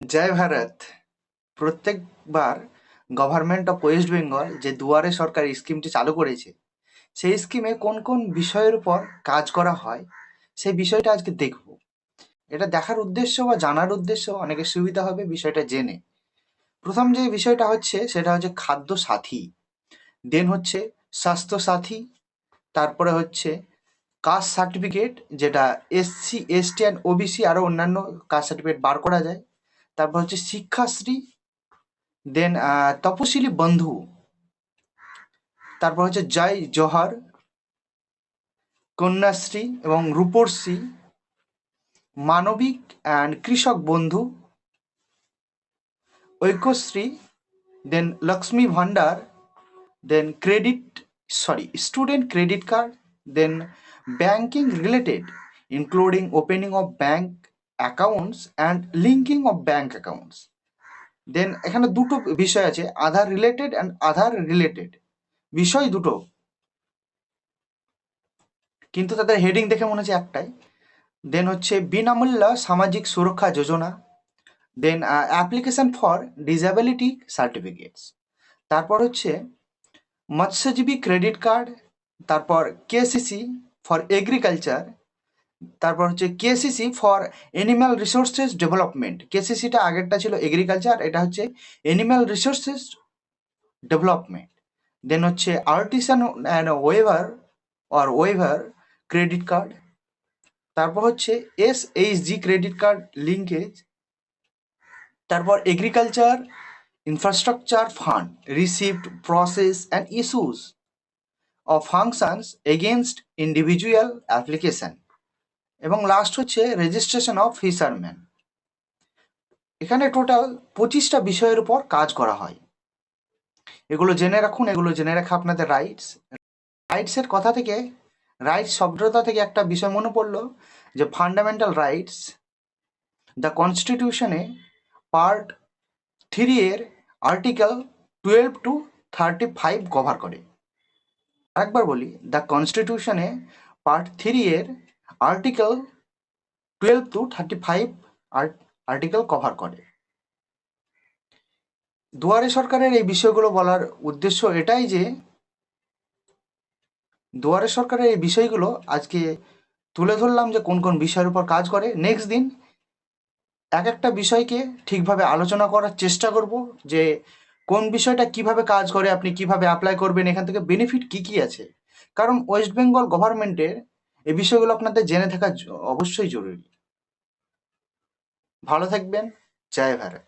জয় ভারত। প্রত্যেকবার government of West Bengal যে দুয়ারে সরকার স্কিমটি চালু করেছে, সেই স্কিমে কোন কোন বিষয়ের উপর কাজ করা হয় সেই বিষয়টা আজকে দেখব। এটা দেখার উদ্দেশ্য বা জানার উদ্দেশ্য অনেকের সুবিধা হবে বিষয়টা জেনে। প্রথম যে বিষয়টা হচ্ছে সেটা হচ্ছে খাদ্য সাথী, দেন হচ্ছে স্বাস্থ্য সাথী, তারপরে হচ্ছে কাস্ট সার্টিফিকেট, যেটা এসসি এসটি অ্যান্ড ওবিসি আরও অন্যান্য কাস্ট সার্টিফিকেট বার করা যায়। তারপর হচ্ছে শিক্ষাশ্রী, দেন তপশিলি বন্ধু, তারপর হচ্ছে জয় জোহর, কন্যাশ্রী এবং রূপশ্রী, মানবিক and Krishak Bandhu, Aikyashree, then Lakshmi Bhandar, then student credit card, then banking related including opening of bank accounts and linking of bank accounts. Then এখানে দুটো বিষয় আছে, Aadhaar related and Aadhaar related বিষয় দুটো, কিন্তু তাদের হেডিং দেখে মনে হচ্ছে একটাই। দেন হচ্ছে Binamulya Samajik Suraksha Yojana, then application for disability certificates, তারপর হচ্ছে মৎস্যজীবী ক্রেডিট কার্ড, তারপর কেসিসি ফর এগ্রিকালচার, তারপর হচ্ছে KCC for animal resources development. কেসিসিটা আগেরটা ছিল এগ্রিকালচার, এটা হচ্ছে এনিম্যাল রিসোর্সেস ডেভেলপমেন্ট। দেন হচ্ছে artisan and weaver credit card, তারপর হচ্ছে এসএইচজি ক্রেডিট কার্ড লিঙ্কেজ, তারপর agriculture infrastructure fund received process and issues of functions against individual application, এবং লাস্ট হচ্ছে রেজিস্ট্রেশন অফ ফিশারম্যান। এখানে টোটাল 25টা বিষয়ের উপর কাজ করা হয়। এগুলো জেনে রাখুন, এগুলো জেনে রাখা আপনাদের রাইটসের কথা থেকে, রাইটস শব্দটা থেকে একটা বিষয় মনে পড়লো যে ফান্ডামেন্টাল রাইটস দ্য কনস্টিটিউশনে পার্ট 3 এর আর্টিকেল 12 টু 35 কভার করে। আরেকবার বলি, দ্য কনস্টিটিউশনে পার্ট 3 এর আর্টিকেল 12 টু 35 আর্টিকেল কভার করে। দুয়ারে সরকারের এই বিষয়গুলো বলার উদ্দেশ্য এটাই যে দুয়ারে সরকারের এই বিষয়গুলো আজকে তুলে ধরলাম যে কোন কোন বিষয়ের উপর কাজ করে। নেক্সট দিন এক একটা বিষয়কে ঠিকভাবে আলোচনা করার চেষ্টা করব যে কোন বিষয়টা কিভাবে কাজ করে, আপনি কিভাবে অ্যাপ্লাই করবেন, এখান থেকে বেনিফিট কি কি আছে। কারণ ওয়েস্ট বেঙ্গল গভর্নমেন্টের এই বিষয়গুলো আপনাদের জেনে থাকা অবশ্যই জরুরি। ভালো থাকবেন। জয় ভারত।